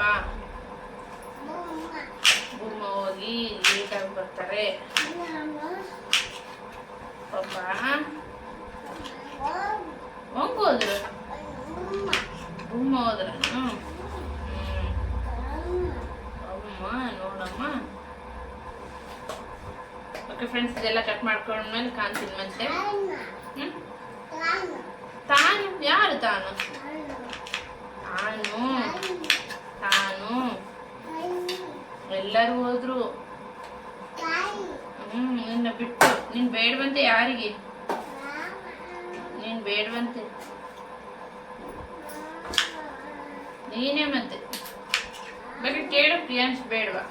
ಗುಮ್ಮ ಹೋಗಿ ಲೇಟಾಗಿ ಬರ್ತಾರೆ ಪಪ್ಪ. ಹೋಗೋದ್ರು ಗುಮ್ಮ ಹೋದ್ರ? ಅಮ್ಮ ನೋಡಮ್ಮ. ಓಕೆ ಫ್ರೆಂಡ್ಸ್, ಇದೆಲ್ಲ ಕಟ್ ಮಾಡ್ಕೊಂಡ್ಮೇಲೆ ಕಾಣ್ತೀನಿ ಮತ್ತೆ. ತಾನು ಯಾರು? ತಾನು ಎಲ್ಲರೂ ಹೋದ್ರು. ನಿನ್ನ ಬಿಟ್ಟು. ನೀನ್ ಬೇಡವಂತೆ ಯಾರಿಗೆ? ನೀನ್ ಬೇಡವಂತೆ ನೀನೇ ಮತ್ತೆ. ಬೇಕಾದ್ರೆ ಕೇಳು ಪ್ರಿಯಾನ್ಸ್ ಬೇಡವಾ?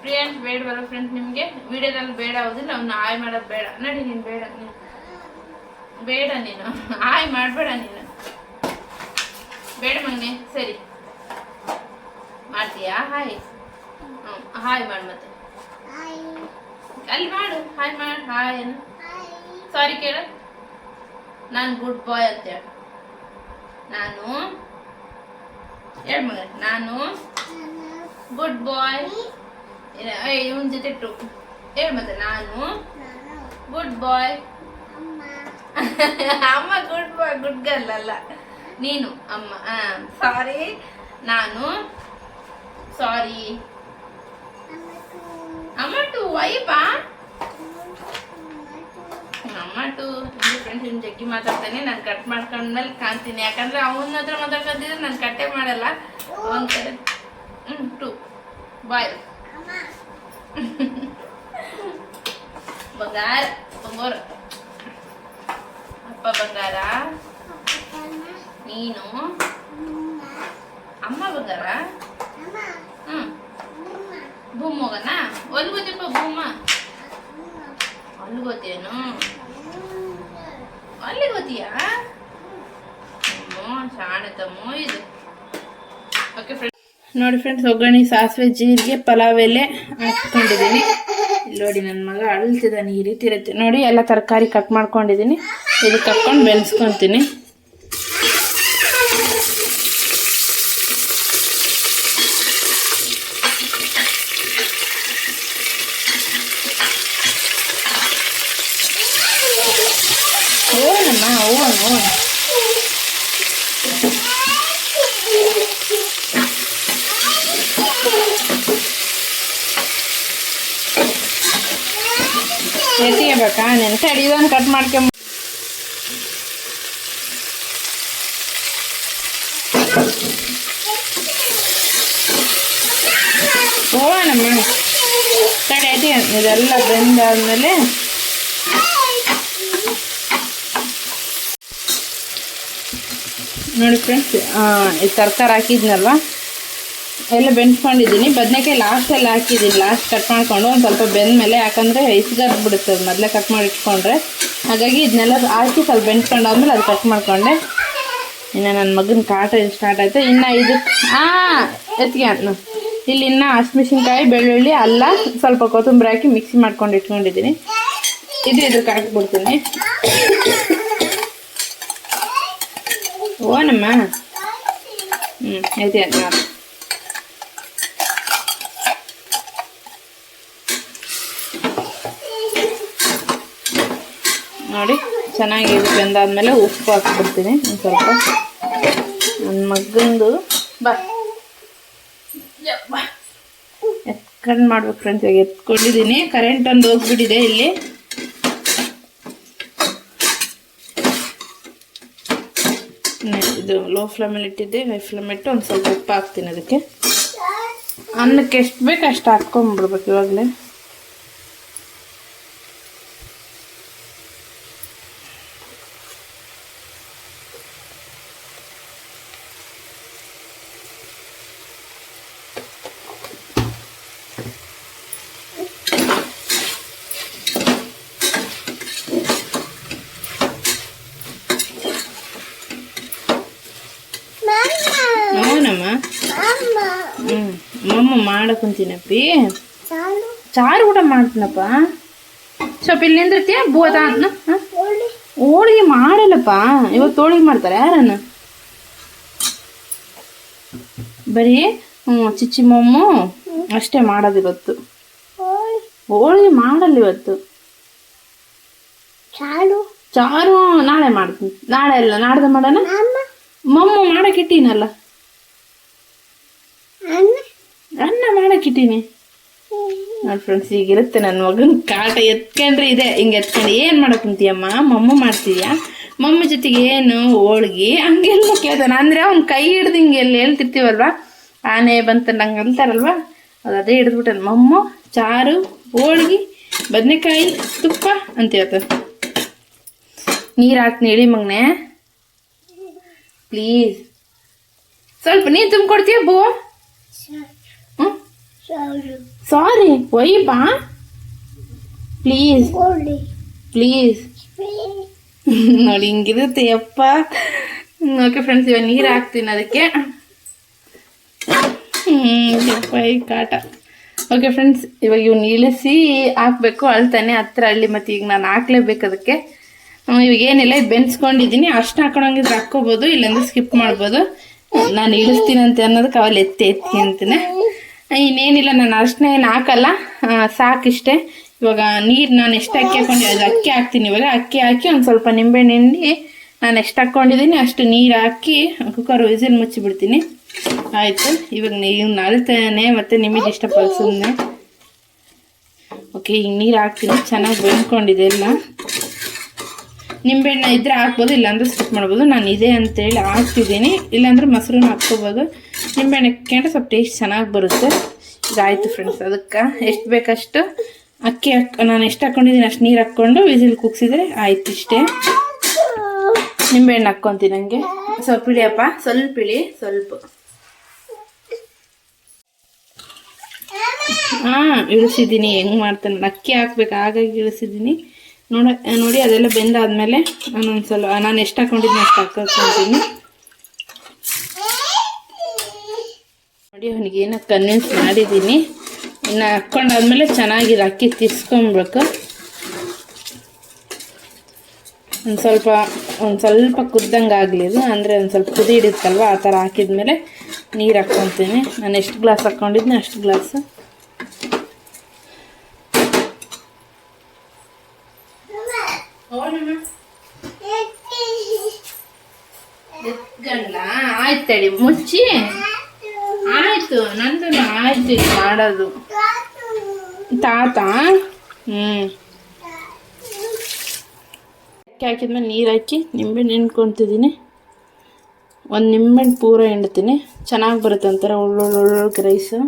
ಪ್ರಿಯಾನ್ಸ್ ಬೇಡವಲ್ಲ ಫ್ರೆಂಡ್ಸ್ ನಿಮಗೆ? ವಿಡಿಯೋದಲ್ಲಿ ಬೇಡ ಹೌದಿಲ್ಲ, ಅವ್ನು ಆಯ್ ಮಾಡೋದು ಬೇಡ. ನಡಿ ನೀನು ಬೇಡ, ಬೇಡ ನೀನು ಆಯ್ ಮಾಡಬೇಡ ನೀನು, ಬೇಡ ಮಗನೆ. ಸರಿ ಮಾಡ್ತೀಯಾ? ಹಾಯ್ ಹಾಯ್ ಮಾಡು ಮತ್ತೆ, ಅಲ್ಲಿ ಮಾಡು, ಹಾಯ್ ಮಾಡು. ಹಾಯ್ ಏನು? ಸಾರಿ ಕೇಳು. ನಾನು ಗುಡ್ ಬಾಯ್ ಅಂತ ಹೇಳು. ನಾನು ಹೇಳ ಮಗ, ನಾನು ಗುಡ್ ಬಾಯ್. ಇವನ ಜೊತೆ 2 ಹೇಳ ಮತ್ತೆ. ನಾನು ಗುಡ್ ಬಾಯ್. ಅಮ್ಮ ಗುಡ್ ಬಾಯ್, ಗುಡ್ ಗರ್ಲ್ ಅಲ್ಲ ನೀನು ಅಮ್ಮ. ಸಾರಿ, ನಾನು ಸಾರಿ. ಅಮ್ಮ 2 ವೈಪಾ? ಅಮ್ಮ ಟೊಮಾಟೊ ಫ್ರೆಂಡ್ಸ್ ಇನ್ನು ಜಗ್ಗಿ ಮಾತಾಡ್ತಾನೆ. ನಾನು ಕಟ್ ಮಾಡ್ಕೊಂಡ್ಮೇಲೆ ಕಾಣ್ತೀನಿ, ಯಾಕಂದರೆ ಅವನ ಹತ್ರ ಮಾತಾಡ್ಕೊಂಡಿದ್ರೆ ನಾನು ಕಟ್ಟೆ ಮಾಡಲ್ಲ. ಒಂದು ಕಡೆ 2 ಬಾಯ್ ಬಂಗಾರ ಬಂಗೋರ ಅಪ್ಪ ಬಂಗಾರ, ನೀನು ಅಮ್ಮ ಬಂಗಾರ. ಭೂಮ್ ಹೋಗಣ ಒಲ್ಗೋತಿಪ್ಪ ಭೂಮ ಅಲ್ಗೋತೇನು ಅಲ್ಲಿ ಗೊತ್ತೀಯಾ ಶಾಣತಮ್ಮು ಇದು. ಓಕೆ ಫ್ರೆಂಡ್ಸ್ ನೋಡಿ ಫ್ರೆಂಡ್ಸ್, ಒಗ್ಗರಣೆ ಸಾಸಿವೆ ಜೀರಿಗೆ ಪಲಾವ್ ಎಲೆ ಹಾಕ್ಕೊಂಡಿದ್ದೀನಿ. ನೋಡಿ ನನ್ನ ಮಗ ಅಳ್ತಿದ್ದಾನೆ, ಈ ರೀತಿ ಇರುತ್ತೆ ನೋಡಿ. ಎಲ್ಲ ತರಕಾರಿ ಕಟ್ ಮಾಡ್ಕೊಂಡಿದ್ದೀನಿ, ಇದಕ್ಕೆ ಹಾಕ್ಕೊಂಡು ಬೆಳೆಸ್ಕೊತೀನಿ. ಓನಮ್ಮ ಓನ್ ಎತ್ತಿಗೆಬೇಕಾ ನೆನ್ಸೆ ಅಡಿಯೋದನ್ನು ಕಟ್ ಮಾಡ್ಕೊಂಬ. ಓನಮ್ಮ ಕಡೆ ಐತಿ ಇದೆಲ್ಲ ಬೆಂದಾದ್ಮೇಲೆ ನೋಡಿ ಫ್ರೆಂಡ್ಸ್, ಇದು ತರಕಾರಿ ಹಾಕಿದ್ನಲ್ವ ಎಲ್ಲ ಬೆಂಡ್ಸ್ಕೊಂಡಿದ್ದೀನಿ. ಬದನೆಕಾಯಿ ಲಾಸ್ಟಲ್ಲಿ ಹಾಕಿದ್ದೀನಿ, ಲಾಸ್ಟ್ ಕಟ್ ಮಾಡಿಕೊಂಡು ಒಂದು ಸ್ವಲ್ಪ ಬೆಂದಮೇಲೆ, ಯಾಕಂದರೆ ಇಸ್ಗಾರ್ಬಿಡುತ್ತೆ ಅದು ಮೊದಲೇ ಕಟ್ ಮಾಡಿ ಇಟ್ಕೊಂಡ್ರೆ. ಹಾಗಾಗಿ ಇದನ್ನೆಲ್ಲ ಹಾಕಿ ಸ್ವಲ್ಪ ಬೆಂಡ್ಸ್ಕೊಂಡಾದ್ಮೇಲೆ ಅದು ಕಟ್ ಮಾಡಿಕೊಂಡೆ. ಇನ್ನು ನನ್ನ ಮಗನ ಕಾಟ ಸ್ಟಾರ್ಟ್ ಆಯಿತು. ಇನ್ನು ಇದಕ್ಕೆ ಎತ್ತಿಗೆ ಅಂತ ಇಲ್ಲಿ ಇನ್ನು ಹಸಿಮೆಣಸಿನ್ಕಾಯಿ, ಬೆಳ್ಳುಳ್ಳಿ, ಅಲ್ಲ, ಸ್ವಲ್ಪ ಕೊತ್ತಂಬರಿ ಹಾಕಿ ಮಿಕ್ಸಿ ಮಾಡ್ಕೊಂಡು ಇಟ್ಕೊಂಡಿದ್ದೀನಿ. ಇದಕ್ಕೆ ಹಾಕಿಬಿಡ್ತೀನಿ. ಓನಮ್ಮ ಐತೆ ನೋಡಿ ಚೆನ್ನಾಗಿ ಬೆಂದಾದ್ಮೇಲೆ ಉಪ್ಪು ಹಾಕ್ಬಿಡ್ತೀನಿ ಒಂದು ಸ್ವಲ್ಪ. ನನ್ನ ಮಗಂದು ಬಾ ಎತ್ಕೊಂಡು ಮಾಡ್ಬೇಕು ಫ್ರೆಂಡ್ಸ್. ಇವಾಗ ಎತ್ಕೊಂಡಿದ್ದೀನಿ, ಕರೆಂಟ್ ಒಂದು ಹೋಗ್ಬಿಟ್ಟಿದೆ ಇಲ್ಲಿ. ಇದು ಲೋ ಫ್ಲೇಮಲ್ಲಿ ಇಟ್ಟಿದ್ದೆ, ಹೈ ಫ್ಲೇಮ್ ಇಟ್ಟು ಒಂದು ಸ್ವಲ್ಪ ಉಪ್ಪು ಹಾಕ್ತೀನಿ. ಅದಕ್ಕೆ ಅನ್ನಕ್ಕೆ ಎಷ್ಟು ಬೇಕು ಅಷ್ಟು ಹಾಕ್ಕೊಂಬಿಡ್ಬೇಕು ಇವಾಗಲೇ. ಅವನಮ್ಮ ಮಮ್ಮ ಮಾಡಕೊಂತೀನಪ್ಪಿ, ಚಾರು ಕೂಡ ಮಾಡ್ತೀನಪ್ಪ. ಸ್ವಲ್ಪ ಇಲ್ಲಿ ನಿಂದಿರ್ತೀಯ ಬೋದ ಅಂತ. ಹೋಳಿಗೆ ಮಾಡಲ್ಲಪ್ಪ, ಇವತ್ತು ಹೋಳಿಗೆ ಮಾಡ್ತಾರೆ ಯಾರನ್ನ? ಬರೀ ಚಿಚ್ಚಿ ಮೊಮ್ಮು ಅಷ್ಟೇ ಮಾಡೋದು ಇವತ್ತು. ಹೋಳಿಗೆ ಮಾಡಲ್ಲ ಇವತ್ತು. ಚಾರು ನಾಳೆ ಮಾಡ್ತೀನಿ, ನಾಳೆ ಅಲ್ಲ ನಾಡ್ದು ಮಾಡೋಣ. ಮೊಮ್ಮ ಮಾಡಕ್ಕಿಟ್ಟೀನಲ್ಲ, ಅನ್ನ ಮಾಡಕ್ಕಿಟ್ಟೀನಿ ನೋಡಿ ಫ್ರೆಂಡ್ಸ್. ಈಗಿರುತ್ತೆ ನನ್ನ ಮಗನ ಕಾಟ. ಎತ್ಕೊಂಡ್ರೆ ಇದೆ ಹಿಂಗೆ ಎತ್ಕೊಂಡು ಏನು ಮಾಡಕ್ಕಂತೀಯಮ್ಮ, ಮೊಮ್ಮ ಮಾಡ್ತೀಯಾ, ಮೊಮ್ಮ ಜೊತೆಗೆ ಏನು ಹೋಳ್ಗಿ ಹಂಗೆಲ್ಲ ಕೇಳ್ತಾನೆ. ಅಂದರೆ ಅವ್ನ ಕೈ ಹಿಡ್ದು ಹಿಂಗೆಲ್ಲ ಹೇಳ್ತಿರ್ತೀವಲ್ವ, ಆನೆ ಬಂತಂದು ಹಂಗೆ ಅಂತಾರಲ್ವ, ಅದೇ ಹಿಡಿದ್ಬಿಟ್ಟನು. ಮೊಮ್ಮ ಚಾರು ಹೋಳ್ಗಿ ಬದನೆಕಾಯಿ ತುಪ್ಪ ಅಂತ ಹೇಳ್ತಾನೆ. ನೀರು ಹಾಕ್ತೀನಿ ಇಳಿ ಮಗನೆ ಪ್ಲೀಸ್. ಸ್ವಲ್ಪ ನೀರು ತುಂಬಿಕೊಡ್ತೀಯ ಬೋ? ಸಾರಿ ಒಯ್ಯಪ್ಪ ಪ್ಲೀಸ್ ಪ್ಲೀಸ್. ನೋಡಿ ಹಿಂಗಿರುತ್ತೆ ಯಪ್ಪ. ಓಕೆ ಫ್ರೆಂಡ್ಸ್, ಇವಾಗ ನೀರು ಹಾಕ್ತೀನಿ ಅದಕ್ಕೆ. ಯಪ್ಪ ಈ ಕಾಟ. ಓಕೆ ಫ್ರೆಂಡ್ಸ್, ಇವಾಗ ಇವ್ನು ಇಳಿಸಿ ಹಾಕ್ಬೇಕು. ಅಳ್ತಾನೆ ಹತ್ರ ಹಳ್ಳಿ, ಮತ್ತು ಈಗ ನಾನು ಹಾಕ್ಲೇಬೇಕು ಅದಕ್ಕೆ. ಇವಾಗ ಏನಿಲ್ಲ, ಇದು ಬೆನ್ಸ್ಕೊಂಡಿದ್ದೀನಿ. ಅಷ್ಟು ಹಾಕೊಳಂಗಿದ್ರೆ ಹಾಕ್ಕೋಬೋದು, ಇಲ್ಲಾಂದ್ರೆ ಸ್ಕಿಪ್ ಮಾಡ್ಬೋದು. ನಾನು ಇಳಿಸ್ತೀನಿ ಅಂತ ಅನ್ನೋದಕ್ಕೆ ಅವಲ್ಲಿ ಎತ್ತಿ ಅಂತೀನಿ. ಇನ್ನೇನಿಲ್ಲ, ನಾನು ಅಷ್ಟನ್ನ ಏನು ಹಾಕಲ್ಲ, ಸಾಕಿಷ್ಟೇ. ಇವಾಗ ನೀರು ನಾನು ಎಷ್ಟು ಅಕ್ಕಿ ಹಾಕ್ಕೊಂಡು ಅದು ಅಕ್ಕಿ ಹಾಕ್ತೀನಿ. ಇವಾಗ ಅಕ್ಕಿ ಹಾಕಿ ಒಂದು ಸ್ವಲ್ಪ ನಿಂಬೆಹಣ್ಣು ಹಿಂಡಿ ನಾನು ಎಷ್ಟು ಹಾಕ್ಕೊಂಡಿದ್ದೀನಿ ಅಷ್ಟು ನೀರು ಹಾಕಿ ಕುಕ್ಕರ್ ವಿಸಿಲ್ ಮುಚ್ಚಿಬಿಡ್ತೀನಿ. ಆಯಿತು. ಇವಾಗ ನೀವು ಅಳ್ತಾನೆ ಮತ್ತು ನಿಮಗೆ ಇಷ್ಟಪಡಿಸೋದನ್ನೇ. ಓಕೆ, ಈಗ ನೀರು ಹಾಕ್ತೀನಿ. ಚೆನ್ನಾಗಿ ಬೆಂದ್ಕೊಂಡಿದೆ ಎಲ್ಲ. ನಿಂಬೆಹಣ್ಣು ಇದ್ದರೆ ಹಾಕ್ಬೋದು, ಇಲ್ಲಾಂದ್ರೆ ಸ್ಕಿಪ್ ಮಾಡ್ಬೋದು. ನಾನು ಇದೆ ಅಂತೇಳಿ ಹಾಕ್ತಿದ್ದೀನಿ, ಇಲ್ಲಾಂದ್ರೆ ಮೊಸರನ್ನ ಹಾಕ್ಕೋಬೋದು. ನಿಂಬೆಹಣ್ಣು ಹಾಕ್ಕೊಂಡ್ರೆ ಸ್ವಲ್ಪ ಟೇಸ್ಟ್ ಚೆನ್ನಾಗಿ ಬರುತ್ತೆ. ಇದಾಯಿತು ಫ್ರೆಂಡ್ಸ್. ಅದಕ್ಕೆ ಎಷ್ಟು ಬೇಕಷ್ಟು ಅಕ್ಕಿ ನಾನು ಎಷ್ಟು ಹಾಕ್ಕೊಂಡಿದ್ದೀನಿ ಅಷ್ಟು ನೀರು ಹಾಕ್ಕೊಂಡು ವಿಸಿಲ್ ಕುಗ್ಸಿದ್ರೆ ಆಯ್ತು. ಇಷ್ಟೇ. ನಿಂಬೆಹಣ್ಣು ಹಾಕ್ಕೊತೀನಿ. ನನಗೆ ಸ್ವಲ್ಪ ಇಳಿಯಪ್ಪ, ಸ್ವಲ್ಪ ಇಳಿ, ಸ್ವಲ್ಪ. ಇಳಿಸಿದ್ದೀನಿ. ಹೆಂಗೆ ಮಾಡ್ತಾನೆ, ಅಕ್ಕಿ ಹಾಕ್ಬೇಕು, ಹಾಗಾಗಿ ಇಳಿಸಿದ್ದೀನಿ. ನೋಡಿ ಅದೆಲ್ಲ ಬೆಂದಾದ್ಮೇಲೆ ನಾನು ಎಷ್ಟು ಹಾಕ್ಕೊಂಡಿದ್ದೀನಿ ಅಷ್ಟು ಹಾಕ್ಕೊತೀನಿ. ನೋಡಿ ಅವನಿಗೆ ಏನೋ ಕನ್ವಿನ್ಸ್ ಮಾಡಿದ್ದೀನಿ. ಇನ್ನು ಹಾಕ್ಕೊಂಡಾದ್ಮೇಲೆ ಚೆನ್ನಾಗಿರೋ ಅಕ್ಕಿ ತಿರ್ಸ್ಕೊಬೇಕು. ಒಂದು ಸ್ವಲ್ಪ ಕುದ್ದಂಗೆ ಆಗಲಿ ಇದು, ಅಂದರೆ ಒಂದು ಸ್ವಲ್ಪ ಕುದಿ ಹಿಡಿಯುತ್ತಲ್ವ, ಆ ಥರ ಹಾಕಿದ್ಮೇಲೆ ನೀರು ಹಾಕ್ಕೊತೀನಿ. ನಾನು ಎಷ್ಟು ಗ್ಲಾಸ್ ಹಾಕ್ಕೊಂಡಿದ್ನಿ ಅಷ್ಟು ಗ್ಲಾಸು. ಆಯ್ತು ತಡಿ, ಮುಚ್ಚಿ. ಆಯಿತು, ನಂದು ಆಯ್ತು ಈಗ ಮಾಡೋದು. ತಾತ ಅಕ್ಕಿ ಹಾಕಿದ್ಮೇಲೆ ನೀರು ಹಾಕಿ ನಿಂಬೆಹಣ್ಣು ಹಿಂಡ್ಕೊತಿದ್ದೀನಿ. ಒಂದು ನಿಂಬೆಹಣ್ಣು ಪೂರ ಹಿಂಡ್ತೀನಿ, ಚೆನ್ನಾಗಿ ಬರುತ್ತೆ ಒಂಥರ ಒಳ್ಳೊಳ್ಳೆ ರೈಸು.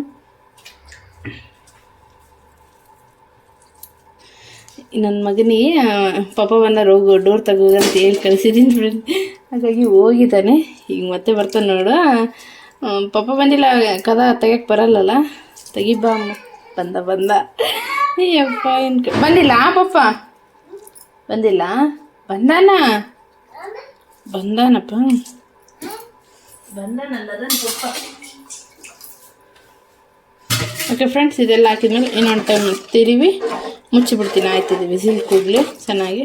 ನನ್ನ ಮಗನಿಗೆ ಪಾಪ ಬಂದಾರ, ಹೋಗು ಡೋರ್ ತಗೋದು ಅಂತ ಹೇಳಿ ಕಳಿಸಿದ್ದೀನಿ ಫ್ರೆಂಡ್. ಹಾಗಾಗಿ ಹೋಗಿದ್ದಾನೆ, ಈಗ ಮತ್ತೆ ಬರ್ತಾನೆ ನೋಡು. ಪಾಪ ಬಂದಿಲ್ಲ, ಕದ ತೆಗಿಯಕ್ಕೆ ಬರಲ್ಲಲ್ಲ. ತೆಗಿಬಾ ಅಮ್ಮ. ಬಂದ ಅಯ್ಯಪ್ಪ, ಬಂದಿಲ್ಲ ಪಾಪ, ಬಂದಿಲ್ಲ, ಬಂದಾನಪ್ಪ, ಬಂದಾನಲ್ಲದನ್ನು ಪಪ್ಪ. ಓಕೆ ಫ್ರೆಂಡ್ಸ್, ಇದೆಲ್ಲ ಹಾಕಿದ್ಮೇಲೆ ಇನ್ನೊಂದು ಟೈಮ್ ತಿರುವಿ ಮುಚ್ಚಿಬಿಡ್ತೀನಿ. ಆಯ್ತಿದೆ, ವಿಸಿಲ್ ಕೂಡಲೇ ಚೆನ್ನಾಗಿ.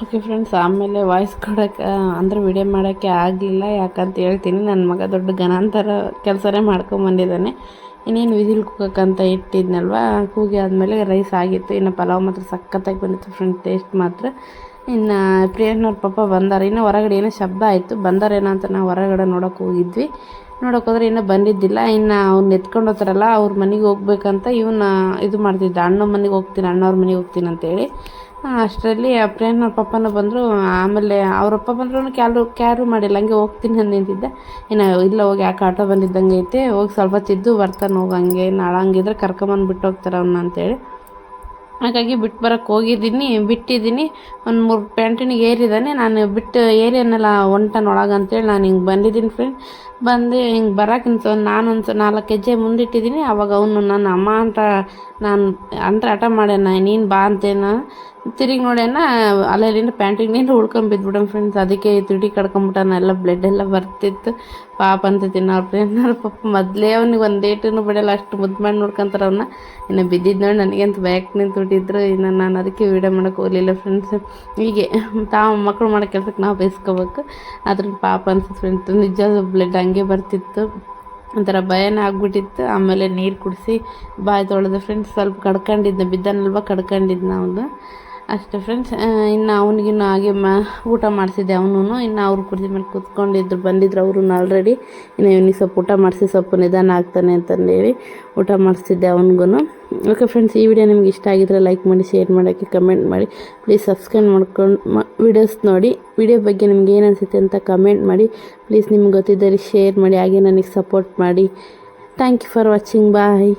ಓಕೆ ಫ್ರೆಂಡ್ಸ್, ಆಮೇಲೆ ವಾಯ್ಸ್ ಕೊಡೋಕ್ಕೆ ಅಂದರೆ ವಿಡಿಯೋ ಮಾಡೋಕ್ಕೆ ಆಗಲಿಲ್ಲ. ಯಾಕಂತ ಹೇಳ್ತೀನಿ, ನನ್ನ ಮಗ ದೊಡ್ಡ ಗಣಾಂತರ ಕೆಲಸನೇ ಮಾಡ್ಕೊಂಬಂದಿದ್ದಾನೆ. ಇನ್ನೇನು ವಿಸಿಲ್ ಕೂಗಕ್ಕಂತ ಇಟ್ಟಿದ್ನಲ್ವ, ಕೂಗಿ ಆದಮೇಲೆ ರೈಸ್ ಆಗಿತ್ತು. ಇನ್ನು ಪಲಾವ್ ಮಾತ್ರ ಸಖತ್ತಾಗಿ ಬಂದಿತ್ತು ಫ್ರೆಂಡ್ಸ್, ಟೇಸ್ಟ್ ಮಾತ್ರ. ಇನ್ನು ಪ್ರಿಯಣ್ಣವ್ರ ಪಾಪ ಬಂದಾರ, ಇನ್ನೂ ಹೊರಗಡೆ ಏನೋ ಶಬ್ದ ಆಯಿತು, ಬಂದಾರೇನೋ ಅಂತ ನಾವು ಹೊರಗಡೆ ನೋಡೋಕೆ ಹೋಗಿದ್ವಿ. ನೋಡೋಕೆ ಹೋದ್ರೆ ಇನ್ನೂ ಬಂದಿದ್ದಿಲ್ಲ. ಇನ್ನು ಅವ್ನು ಎತ್ಕೊಂಡು ಹೋಗ್ತಾರಲ್ಲ, ಅವ್ರ ಮನೆಗೆ ಹೋಗ್ಬೇಕಂತ ಇವನ್ನ ಇದು ಮಾಡ್ತಿದ್ದ, ಅಣ್ಣನ ಮನೆಗೆ ಹೋಗ್ತೀನಿ, ಅಣ್ಣವ್ರ ಮನೆಗೆ ಹೋಗ್ತೀನಿ ಅಂತೇಳಿ. ಅಷ್ಟರಲ್ಲಿ ಪ್ರಿಯಣ್ಣವ್ರ ಪಪ್ಪನೂ ಬಂದರು. ಆಮೇಲೆ ಅವರಪ್ಪ ಬಂದ್ರೂ ಕ್ಯಾರು ಮಾಡಿಲ್ಲ, ಹಂಗೆ ಹೋಗ್ತೀನಿ ಅಂತ ನಿಂತಿದ್ದೆ. ಇನ್ನು ಇಲ್ಲ, ಹೋಗಿ ಯಾಕೆ ಆಟೋ ಬಂದಿದ್ದಂಗೆ ಐತೆ, ಹೋಗಿ ಸ್ವಲ್ಪ ತಿದ್ದು ಬರ್ತಾನೆ, ಹೋಗಂಗೆ ನಾಳೆ ಹಂಗಿದ್ರೆ ಕರ್ಕೊಂಬಂದು ಬಿಟ್ಟು ಹೋಗ್ತಾರೆ ಅವನ್ನ ಅಂತೇಳಿ. ಹಾಗಾಗಿ ಬಿಟ್ಟು ಬರೋಕ್ಕೆ ಬಿಟ್ಟಿದ್ದೀನಿ. ಒಂದು 3 ಪ್ಯಾಂಟಿನಿಗೆ ಏರಿದ್ದಾನೆ. ನಾನು ಬಿಟ್ಟು ಏರಿಯನ್ನೆಲ್ಲ ಹೊಂಟಾನ ಒಳಗೆ ಅಂತೇಳಿ ನಾನು ಹಿಂಗೆ ಬಂದಿದ್ದೀನಿ ಫ್ರೆಂಡ್. ಬಂದು ಹಿಂಗೆ ಬರೋಕ್ಕಿಂತ ನಾನೊಂದು 4 ಹೆಜ್ಜೆ ಮುಂದಿಟ್ಟಿದ್ದೀನಿ. ಅವಾಗ ಅವನು ನನ್ನ ಅಮ್ಮ ಅಂತ ನಾನು ಅಂದ್ರೆ ಹಠ ಮಾಡ್ಯಾನ, ನೀನು ಬಾ ಅಂತೇನ. ತಿರುಗಿ ನೋಡ್ಯಾನ, ಅಲ್ಲೆಲ್ಲಿಂದ ಪ್ಯಾಂಟಿಗೆ ನೀನು ಉಳ್ಕೊಂಡು ಬಿದ್ದುಬಿಡೋಣ ಫ್ರೆಂಡ್ಸ್. ಅದಕ್ಕೆ ತುಟಿ ಕಡ್ಕೊಂಬಿಟ್ಟಾನ, ಎಲ್ಲ ಬ್ಲಡ್ ಎಲ್ಲ ಬರ್ತಿತ್ತು. ಪಾಪ ಅಂತೈತೀನಿ. ಅವ್ರ ಫ್ರೆಂಡ್ನವ್ರ ಪಾಪ ಮೊದಲೇ ಅವ್ನಿಗೆ ಒಂದು ಏಟೂ ಬಿಡಲ್ಲ, ಅಷ್ಟು ಮುದ್ದು ಮಾಡಿ ನೋಡ್ಕೊಂತಾರೆ ಅವನ್ನ. ಇನ್ನು ಬಿದ್ದಿದ್ದು ನೋಡಿ ನನಗಂತ ಬ್ಯಾಕ್ ನಿಂತುಬಿಟ್ಟಿದ್ರು. ಇನ್ನು ನಾನು ಅದಕ್ಕೆ ವೀಡಿಯೋ ಮಾಡೋಕ್ಕೆ ಹೋಗಲಿಲ್ಲ ಫ್ರೆಂಡ್ಸ್. ಹೀಗೆ ಮಕ್ಕಳು ಮಾಡೋ ಕೆಲಸಕ್ಕೆ ನಾವು ಬಯಸ್ಕೋಬೇಕು. ಅದ್ರ ಪಾಪ ಅನ್ಸುತ್ತೆ ಫ್ರೆಂಡ್ಸ್, ನಿಜ ಬ್ಲಡ್ ಹಂಗೆ ಬರ್ತಿತ್ತು, ಒಂಥರ ಭಯನೇ ಆಗ್ಬಿಟ್ಟಿತ್ತು. ಆಮೇಲೆ ನೀರು ಕುಡಿಸಿ ಬಾಯಿ ತೊಳೆದು ಫ್ರೆಂಡ್ಸ್. ಸ್ವಲ್ಪ ಕಡ್ಕೊಂಡಿದ್ದ, ಬಿದ್ದಾನಲ್ವ ಕಡ್ಕೊಂಡಿದ್ನ ಅವನು ಅಷ್ಟೇ ಫ್ರೆಂಡ್ಸ್. ಇನ್ನು ಅವನಿಗಿನ್ನು ಹಾಗೆ ಊಟ ಮಾಡಿಸಿದ್ದೆ ಅವನು. ಇನ್ನು ಅವ್ರು ಕುಡಿದ ಮೇಲೆ ಕೂತ್ಕೊಂಡಿದ್ರು, ಬಂದಿದ್ರು ಅವರು ಆಲ್ರೆಡಿ. ಇನ್ನು ಇವನಿಗೆ ಸ್ವಲ್ಪ ಊಟ ಮಾಡಿಸಿ ಸ್ವಲ್ಪ ನಿಧಾನ ಆಗ್ತಾನೆ ಅಂತಂದೇಳಿ ಊಟ ಮಾಡಿಸ್ತಿದ್ದೆ ಅವನಿಗೂ. ಓಕೆ ಫ್ರೆಂಡ್ಸ್, ಈ ವಿಡಿಯೋ ನಿಮ್ಗೆ ಇಷ್ಟ ಆಗಿದ್ರೆ ಲೈಕ್ ಮಾಡಿ, ಶೇರ್ ಮಾಡೋಕ್ಕೆ, ಕಮೆಂಟ್ ಮಾಡಿ. ಪ್ಲೀಸ್ ಸಬ್ಸ್ಕ್ರೈಬ್ ಮಾಡ್ಕೊಂಡು ವಿಡಿಯೋಸ್ ನೋಡಿ. ವಿಡಿಯೋ ಬಗ್ಗೆ ನಿಮ್ಗೆ ಏನು ಅನಿಸುತ್ತೆ ಅಂತ ಕಮೆಂಟ್ ಮಾಡಿ. ಪ್ಲೀಸ್ ನಿಮ್ಗೆ ಗೊತ್ತಿದ್ದರೆ ಶೇರ್ ಮಾಡಿ, ಹಾಗೆ ನನಗೆ ಸಪೋರ್ಟ್ ಮಾಡಿ. Thank you for watching. Bye.